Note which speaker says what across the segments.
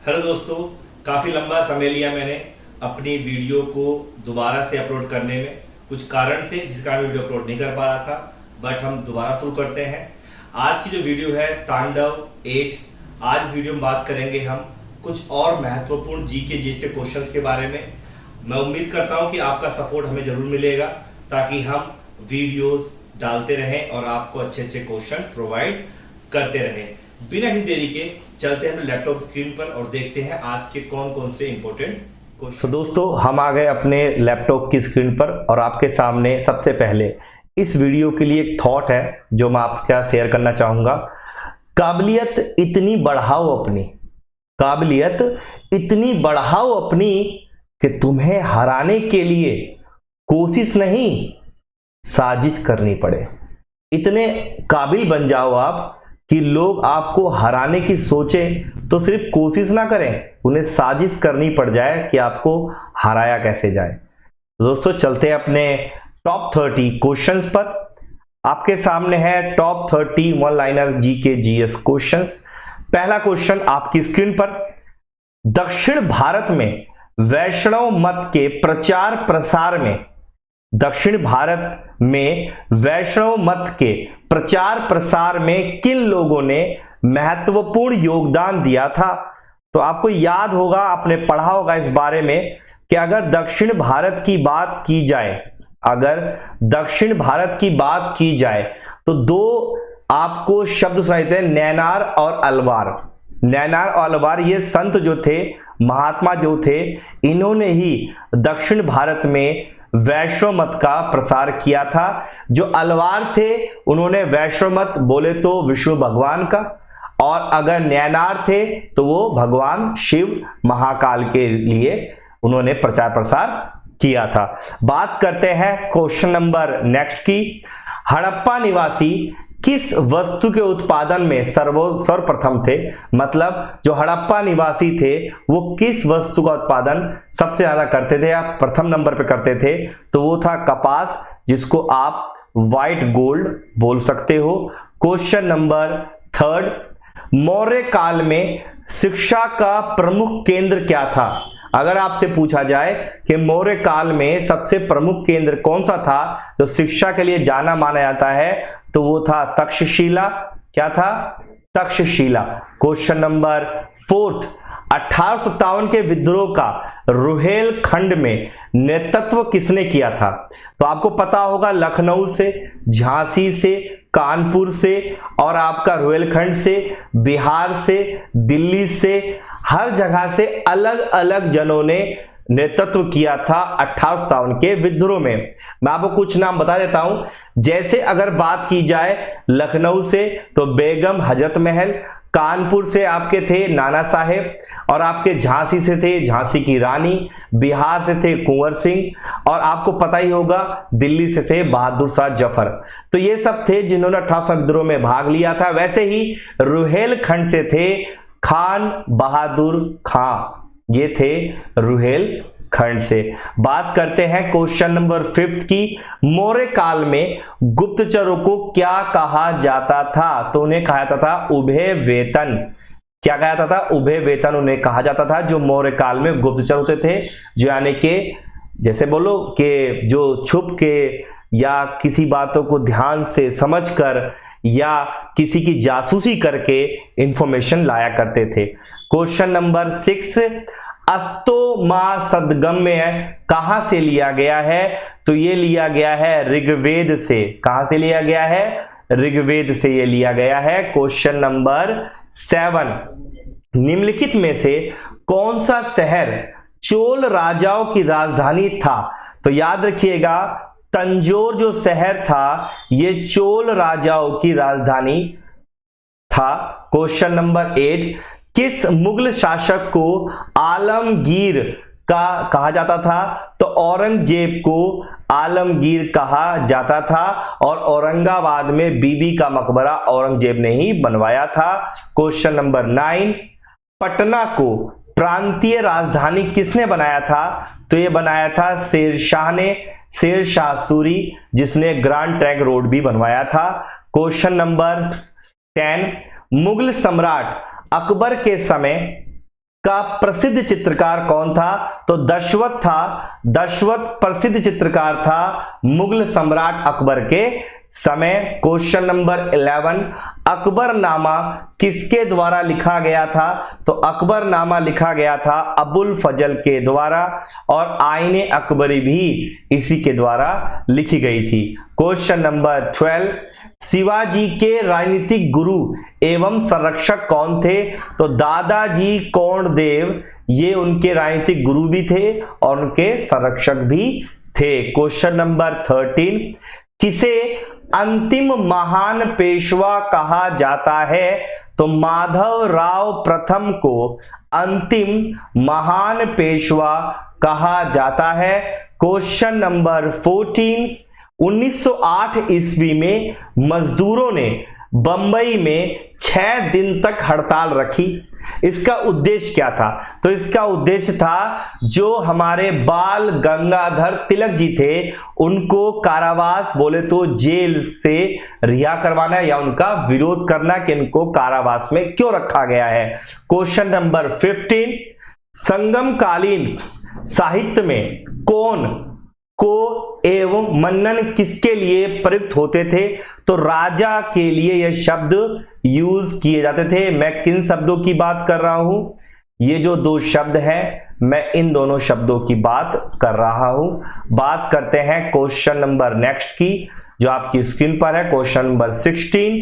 Speaker 1: Hello दोस्तों, काफ़ी लंबा समय लिया मैंने अपनी वीडियो को दोबारा से अपलोड करने में। कुछ कारण थे जिस कारण वीडियो अपलोड नहीं कर पा रहा था, बट हम दोबारा शुरू करते हैं। आज की जो वीडियो है तांडव 8। आज इस वीडियो में बात करेंगे हम कुछ और महत्वपूर्ण जीके जैसे क्वेश्चंस के बारे में। मैं उम्मीद करता हूं कि आपका सपोर्ट हमें जरूर मिलेगा ताकि हम वीडियोस डालते रहें और आपको अच्छे अच्छे क्वेश्चन प्रोवाइड करते रहें। बिना ही देरी के चलते हैं लैपटॉप स्क्रीन पर और देखते हैं आज के कौन कौन से इंपॉर्टेंट क्वेश्चन।
Speaker 2: तो दोस्तों, हम आ गए अपने लैपटॉप की स्क्रीन पर और आपके सामने सबसे पहले इस वीडियो के लिए एक थॉट है जो मैं आपके साथ शेयर करना चाहूंगा। काबिलियत इतनी बढ़ाओ अपनी कि तुम्हें हराने के लिए कोशिश नहीं साजिश करनी पड़े। इतने काबिल बन जाओ आप कि लोग आपको हराने की सोचें तो सिर्फ कोशिश ना करें, उन्हें साजिश करनी पड़ जाए कि आपको हराया कैसे जाए। दोस्तों, चलते हैं अपने टॉप 30 क्वेश्चंस पर। आपके सामने है top 30 one liner GK GS questions. पहला क्वेश्चन आपकी स्क्रीन पर। दक्षिण भारत में वैष्णव मत के प्रचार प्रसार में किन लोगों ने महत्वपूर्ण योगदान दिया था? तो आपको याद होगा, आपने पढ़ा होगा इस बारे में कि अगर दक्षिण भारत की बात की जाए तो दो आपको शब्द सुनाई देते हैं, नैनार और अलवार। ये संत जो थे, महात्मा जो थे, इन्होंने ही दक्षिण भारत में वैष्णव मत का प्रसार किया था। जो अलवार थे उन्होंने वैष्णव मत बोले तो विष्णु भगवान का, और अगर नैनार थे तो वो भगवान शिव महाकाल के लिए उन्होंने प्रचार प्रसार किया था। बात करते हैं क्वेश्चन नंबर नेक्स्ट की। हड़प्पा निवासी किस वस्तु के उत्पादन में सर्वप्रथम थे? मतलब जो हड़प्पा निवासी थे वो किस वस्तु का उत्पादन सबसे ज्यादा करते थे या प्रथम नंबर पे करते थे? तो वो था कपास, जिसको आप व्हाइट गोल्ड बोल सकते हो। क्वेश्चन नंबर 3, मौर्य काल में शिक्षा का प्रमुख केंद्र क्या था? अगर आपसे पूछा जाए कि मौर्य काल में सबसे प्रमुख केंद्र कौन सा था जो शिक्षा के लिए जाना माना जाता है, तो वो था तक्षशिला। क्या था? तक्षशिला। क्वेश्चन नंबर 4, 1857 के विद्रोह का रुहेलखंड में नेतृत्व किसने किया था? तो आपको पता होगा, लखनऊ से, झांसी से, कानपुर से और आपका रुहेलखंड से, बिहार से, दिल्ली से, हर जगह से अलग अलग जनों ने नेतृत्व किया था 1857 के विद्रोह में। मैं आपको कुछ नाम बता देता हूं। जैसे अगर बात की जाए लखनऊ से तो बेगम हजरत महल, कानपुर से आपके थे नाना साहेब, और आपके झांसी से थे झांसी की रानी, बिहार से थे कुंवर सिंह, और आपको पता ही होगा दिल्ली से थे बहादुर शाह जफर। तो ये सब थे जिन्होंने 1800 विद्रोह में भाग लिया था। वैसे ही रुहेलखंड से थे खान बहादुर खां, ये थे रुहेलखंड से। बात करते हैं क्वेश्चन नंबर 5 की। मौर्य काल में गुप्तचरों को क्या कहा जाता था? तो उन्हें कहा जाता था उभय वेतन। क्या कहा जाता था? उभय वेतन उन्हें कहा जाता था। जो मौर्य काल में गुप्तचर होते थे, जो यानी कि जैसे बोलो कि जो छुप के या किसी बातों को ध्यान से समझकर या किसी की जासूसी करके इंफॉर्मेशन लाया करते थे। क्वेश्चन नंबर 6, अस्तो मा सदगम्य कहां से लिया गया है? तो ये लिया गया है ऋग्वेद से। कहां से लिया गया है? ऋग्वेद से ये लिया गया है। क्वेश्चन नंबर 7, निम्नलिखित में से कौन सा शहर चोल राजाओं की राजधानी था? तो याद रखिएगा, तंजौर जो शहर था ये चोल राजाओं की राजधानी था। क्वेश्चन नंबर 8, किस मुगल शासक को आलमगीर का कहा जाता था? तो औरंगजेब को आलमगीर कहा जाता था, और औरंगाबाद में बीबी का मकबरा औरंगजेब ने ही बनवाया था। क्वेश्चन नंबर 9, पटना को प्रांतीय राजधानी किसने बनाया था? तो ये बनाया था शेरशाह ने, शेरशाह सूरी, जिसने ग्रांड ट्रैंक रोड भी बनवाया था। क्वेश्चन नंबर 10, मुगल सम्राट अकबर के समय का प्रसिद्ध चित्रकार कौन था? तो दशवत था। दशवत प्रसिद्ध चित्रकार था मुगल सम्राट अकबर के समय। क्वेश्चन नंबर 11, अकबरनामा किसके द्वारा लिखा गया था? तो अकबरनामा लिखा गया था अबुल फजल के द्वारा, और आईने अकबरी भी इसी के द्वारा लिखी गई थी। क्वेश्चन नंबर 12, शिवाजी के राजनीतिक गुरु एवं संरक्षक कौन थे? तो दादाजी कोंडदेव ये उनके राजनीतिक गुरु भी थे और उनके संरक्षक भी थे। क्वेश्चन नंबर 13, किसे अंतिम महान पेशवा कहा जाता है? तो माधव राव प्रथम को अंतिम महान पेशवा कहा जाता है। क्वेश्चन नंबर 14, 1908 ईस्वी में मजदूरों ने बंबई में 6 दिन तक हड़ताल रखी। इसका उद्देश्य क्या था? तो इसका उद्देश्य था जो हमारे बाल गंगाधर तिलक जी थे उनको कारावास, बोले तो जेल से रिहा करवाना या उनका विरोध करना कि इनको कारावास में क्यों रखा गया है। क्वेश्चन नंबर 15, संगमकालीन साहित्य में कौन को एवं मन्नन किसके लिए प्रयुक्त होते थे? तो राजा के लिए यह शब्द यूज किए जाते थे। मैं किन शब्दों की बात कर रहा हूं? ये जो 2 शब्द हैं मैं इन दोनों शब्दों की बात कर रहा हूं। बात करते हैं क्वेश्चन नंबर नेक्स्ट की, जो आपकी स्क्रीन पर है। क्वेश्चन नंबर 16,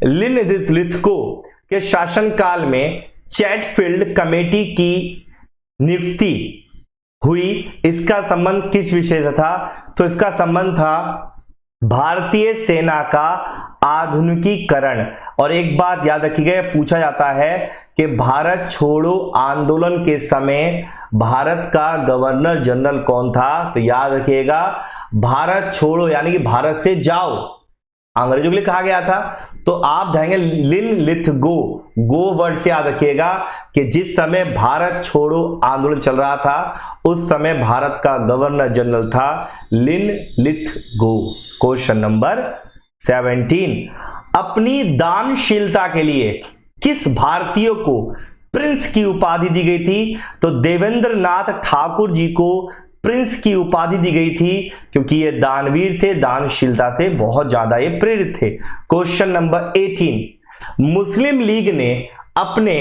Speaker 2: लिनलिथगो के शासनकाल में चैटफील्ड कमेटी की नियुक्ति हुई। इसका संबंध किस विषय से था? तो इसका संबंध था भारतीय सेना का आधुनिकीकरण। और एक बात याद रखिएगा, पूछा जाता है कि भारत छोड़ो आंदोलन के समय भारत का गवर्नर जनरल कौन था? तो याद रखिएगा भारत छोड़ो यानी कि भारत से जाओ अंग्रेजों के लिए कहा गया था। तो आप जाएंगे लिनलिथगो, गो वर्ड से याद रखिएगा कि जिस समय भारत छोड़ो आंदोलन चल रहा था उस समय भारत का गवर्नर जनरल था लिनलिथगो। क्वेश्चन नंबर 17, अपनी दानशीलता के लिए किस भारतीय को प्रिंस की उपाधि दी गई थी? तो देवेंद्र नाथ ठाकुर जी को प्रिंस की उपाधि दी गई थी क्योंकि ये दानवीर थे, दानशीलता से बहुत ज्यादा ये प्रेरित थे। क्वेश्चन नंबर 18, मुस्लिम लीग ने अपने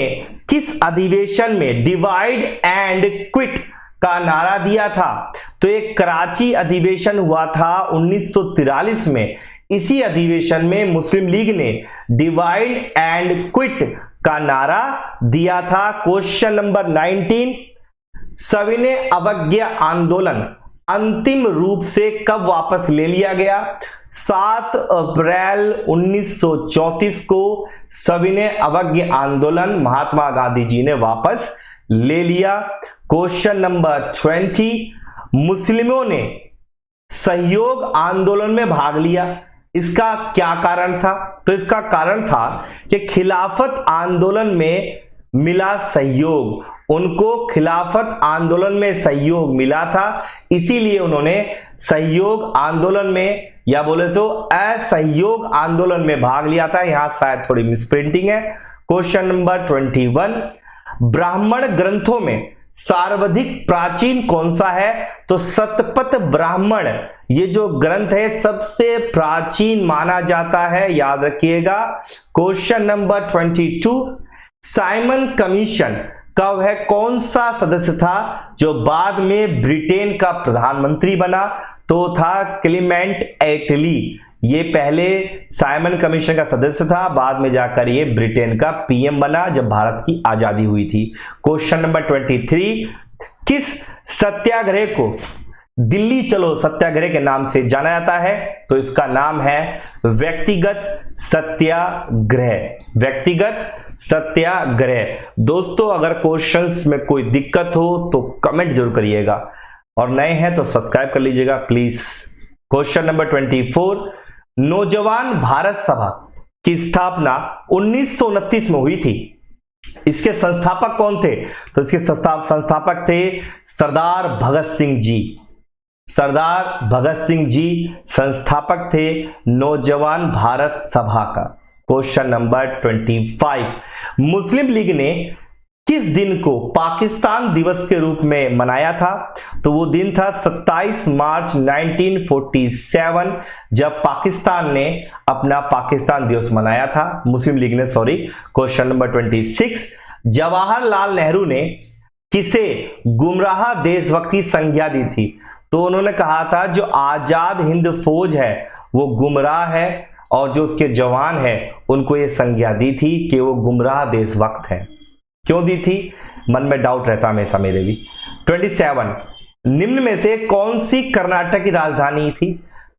Speaker 2: किस अधिवेशन में डिवाइड एंड क्विट का नारा दिया था? तो एक कराची अधिवेशन हुआ था 1943 में। इसी अधिवेशन में मुस्लिम लीग ने डिवाइड एंड क्विट का नारा दिया था। क्वेश्चन नंबर 19, सविनय अवज्ञा आंदोलन अंतिम रूप से कब वापस ले लिया गया? 7 अप्रैल 1934 को सविनय अवज्ञा आंदोलन महात्मा गांधी जी ने वापस ले लिया। क्वेश्चन नंबर 20, मुस्लिमों ने सहयोग आंदोलन में भाग लिया। इसका क्या कारण था? तो इसका कारण था कि खिलाफत आंदोलन में मिला सहयोग, उनको खिलाफत आंदोलन में सहयोग मिला था, इसीलिए उन्होंने सहयोग आंदोलन में या बोले तो असहयोग आंदोलन में भाग लिया था। यहां शायद थोड़ी मिसप्रिंटिंग है। क्वेश्चन नंबर 21, ब्राह्मण ग्रंथों में सर्वाधिक प्राचीन कौन सा है? तो शतपथ ब्राह्मण ये जो ग्रंथ है सबसे प्राचीन माना जाता है, याद रखिएगा। क्वेश्चन नंबर 22, साइमन कमीशन का वह कौन सा सदस्य था जो बाद में ब्रिटेन का प्रधानमंत्री बना? तो था क्लीमेंट एटली। ये पहले साइमन कमीशन का सदस्य था, बाद में जाकर ये ब्रिटेन का पीएम बना जब भारत की आजादी हुई थी। क्वेश्चन नंबर 23, किस सत्याग्रह को दिल्ली चलो सत्याग्रह के नाम से जाना जाता है? तो इसका नाम है व्यक्तिगत सत्याग्रह। व्यक्तिगत सत्याग्रह। दोस्तों अगर क्वेश्चंस में कोई दिक्कत हो तो कमेंट जरूर करिएगा और नए हैं तो सब्सक्राइब कर लीजिएगा प्लीज। क्वेश्चन नंबर 24, नौजवान भारत सभा की स्थापना 1929 में हुई थी। इसके संस्थापक कौन थे? तो इसके संस्थापक थे सरदार भगत सिंह जी। सरदार भगत सिंह जी संस्थापक थे नौजवान भारत सभा का। क्वेश्चन नंबर 25, मुस्लिम लीग ने किस दिन को पाकिस्तान दिवस के रूप में मनाया था? तो वो दिन था 27 मार्च 1947, जब पाकिस्तान ने अपना पाकिस्तान दिवस मनाया था, मुस्लिम लीग ने, sorry. Question number 26, Jawaharlal Nehru ने किसे गुमराह देशभक्त की संज्ञा दी थी? तो उन्होंने कहा था जो आजाद हिंद फौज है वो गुमराह है, और जो उसके जवान है उनको ये संज्ञा दी थी कि वो गुमराह देशभक्त है। क्यों दी थी? मन में डाउट रहता हमेशा मेरे भी। 27, निम्न में से कौन सी कर्नाटक की राजधानी थी?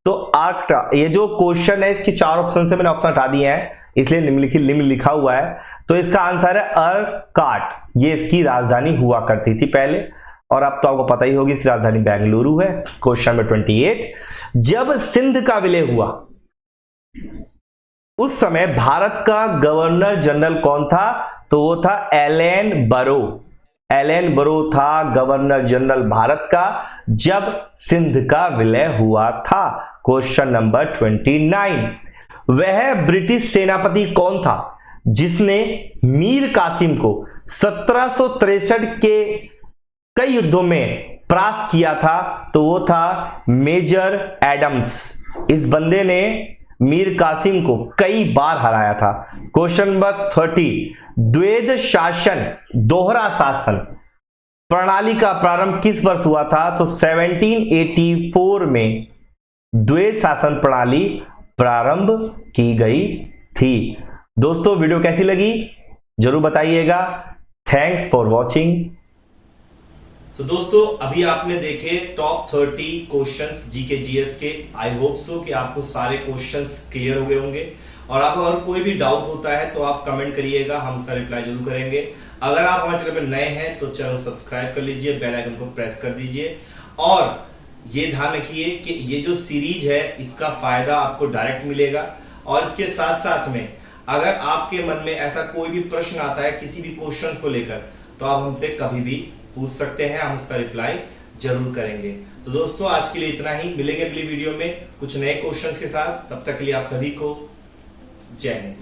Speaker 2: तो आर्क्टा, ये जो क्वेश्चन है इसके 4 ऑप्शन से मैंने ऑप्शन हटा दिए हैं, इसलिए निम्न लिखा हुआ है। तो इसका आंसर है अर्काट, ये इसकी राजधानी हुआ करती थी पहले, और अब तो आपको पता ही होगी इसकी राजधानी बेंगलुरु है। क्वेश्चन नंबर 28, जब सिंध का विलय हुआ उस समय भारत का गवर्नर जनरल कौन था? तो वो था एलन बरो। एलन बरो था गवर्नर जनरल भारत का जब सिंध का विलय हुआ था। क्वेश्चन नंबर 29, वह ब्रिटिश सेनापति कौन था जिसने मीर कासिम को 1763 के कई युद्धों में परास्त किया था? तो वो था मेजर एडम्स। इस बंदे ने मीर कासिम को कई बार हराया था। क्वेश्चन नंबर 30, द्वैध शासन दोहरा शासन प्रणाली का प्रारंभ किस वर्ष हुआ था? तो 1784 में द्वैध शासन प्रणाली प्रारंभ की गई थी। दोस्तों वीडियो कैसी लगी जरूर बताइएगा। Thanks for watching.
Speaker 1: तो दोस्तों अभी आपने देखे टॉप 30 क्वेश्चंस जीके जीएस के। आई होप सो कि आपको सारे क्वेश्चंस क्लियर हो गए होंगे, और आप अगर कोई भी डाउट होता है तो आप कमेंट करिएगा, हम उसका रिप्लाई जरूर करेंगे। अगर आप हमारे चैनल पर नए हैं तो चैनल सब्सक्राइब कर लीजिए, बेल आइकन को प्रेस कर दीजिए, और ये ध्यान रखिए कि ये जो सीरीज है इसका फायदा आपको डायरेक्ट मिलेगा। और इसके साथ साथ में अगर आपके मन में ऐसा कोई भी प्रश्न आता है किसी भी क्वेश्चन को लेकर, तो आप हमसे कभी भी पूछ सकते हैं, हम उसका रिप्लाई जरूर करेंगे। तो दोस्तों आज के लिए इतना ही, मिलेंगे अगली वीडियो में कुछ नए क्वेश्चंस के साथ। तब तक के लिए आप सभी को जय हिंद।